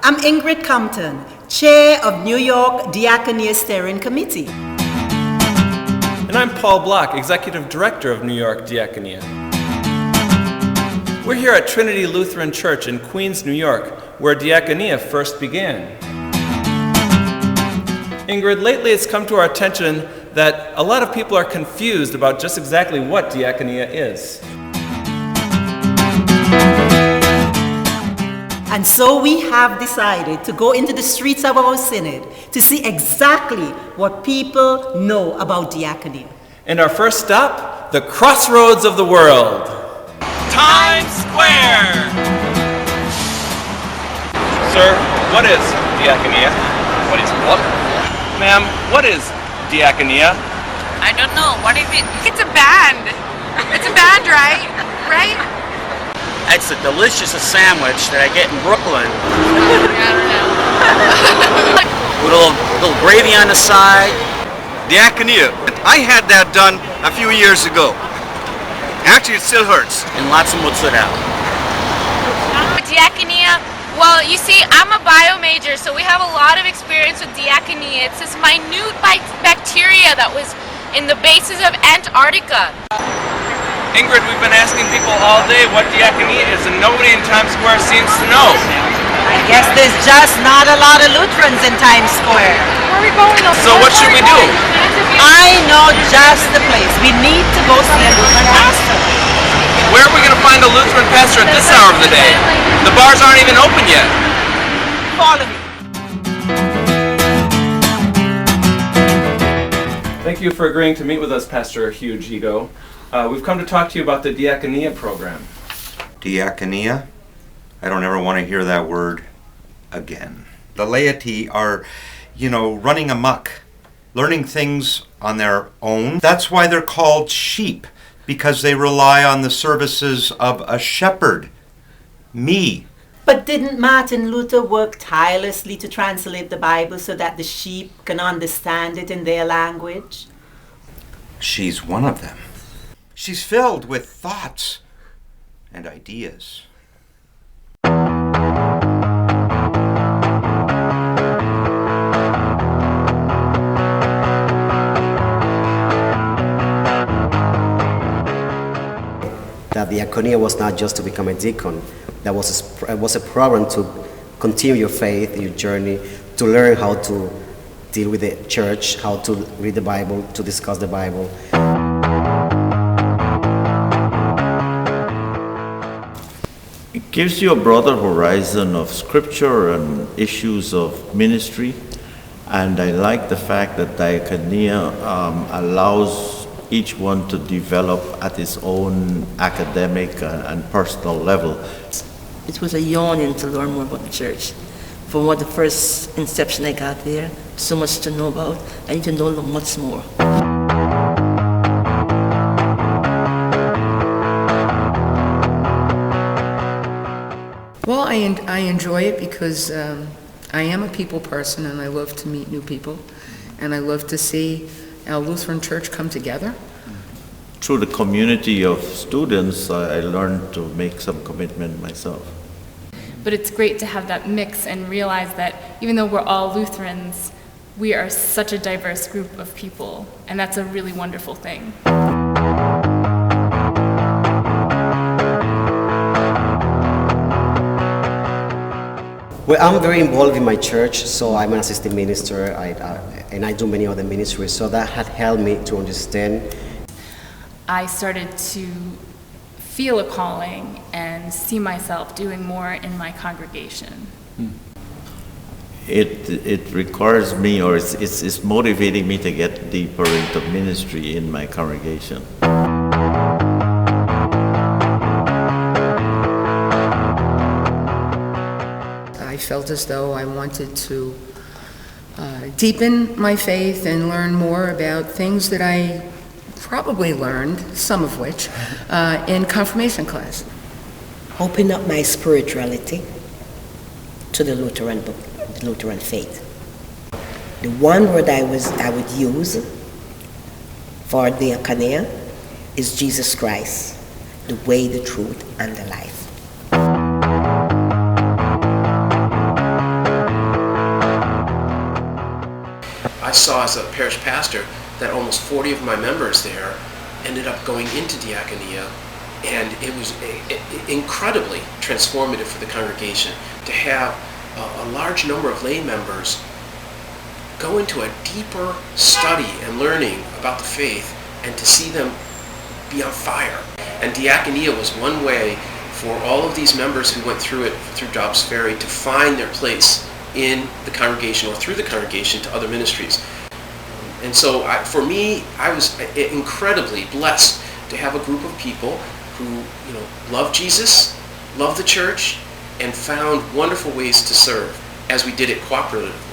I'm Ingrid Compton, Chair of New York Diakonia Steering Committee. And I'm Paul Block, Executive Director of New York Diakonia. We're here at Trinity Lutheran Church in Queens, New York, where Diakonia first began. Ingrid, lately it's come to our attention that a lot of people are confused about just exactly what Diakonia is. And so we have decided to go into the streets of our synod to see exactly what people know about Diakonia. And our first stop, the crossroads of the world. Times Square! Sir, what is Diakonia? What is what? Ma'am, what is Diakonia? I don't know. What is it? It's a band. It's a band, right? Right? It's a delicious sandwich that I get in Brooklyn. I don't know. With a little gravy on the side. Diakonia. I had that done a few years ago. Actually, it still hurts. And lots of mozzarella. Diakonia, well, you see, I'm a bio major, so we have a lot of experience with Diakonia. It's this minute bacteria that was in the bases of Antarctica. Ingrid, we've been asking people all day what Diakonia is, and nobody in Times Square seems to know. I guess there's just not a lot of Lutherans in Times Square. Where are we going? So what should we do? I know just the place. We need to go see a Lutheran pastor. Where are we going to find a Lutheran pastor at this hour of the day? The bars aren't even open yet. Follow me. Thank you for agreeing to meet with us, Pastor Huge Ego. We've come to talk to you about the Diakonia program. Diakonia? I don't ever want to hear that word again. The laity are, running amok, learning things on their own. That's why they're called sheep, because they rely on the services of a shepherd, me. But didn't Martin Luther work tirelessly to translate the Bible so that the sheep can understand it in their language? She's one of them. She's filled with thoughts and ideas. That Diakonia was not just to become a deacon. That was a program to continue your faith, your journey, to learn how to deal with the church, how to read the Bible, to discuss the Bible. It gives you a broader horizon of scripture and issues of ministry, and I like the fact that Diakonia allows each one to develop at his own academic and personal level. It was a yearning to learn more about the church. From what the first inception I got there, so much to know about, I need to know much more. Well, I enjoy it because I am a people person and I love to meet new people and I love to see our Lutheran church come together. Through the community of students, I learned to make some commitment myself. But it's great to have that mix and realize that even though we're all Lutherans, we are such a diverse group of people, and that's a really wonderful thing. Well, I'm very involved in my church, so I'm an assistant minister, and I do many other ministries, so that had helped me to understand. I started to feel a calling and see myself doing more in my congregation. It requires me, or it's motivating me to get deeper into ministry in my congregation. I felt as though I wanted to deepen my faith and learn more about things that I probably learned, some of which, in confirmation class. Open up my spirituality to the Lutheran faith. The one word I would use for Diakonia is Jesus Christ, the way, the truth, and the life. saw as a parish pastor that almost 40 of my members there ended up going into Diakonia, and it was incredibly transformative for the congregation to have a large number of lay members go into a deeper study and learning about the faith, and to see them be on fire. And Diakonia was one way for all of these members who went through it, through Dobbs Ferry, to find their place in the congregation or through the congregation to other ministries. And so for me, I was incredibly blessed to have a group of people who, love Jesus, love the church, and found wonderful ways to serve as we did it cooperatively.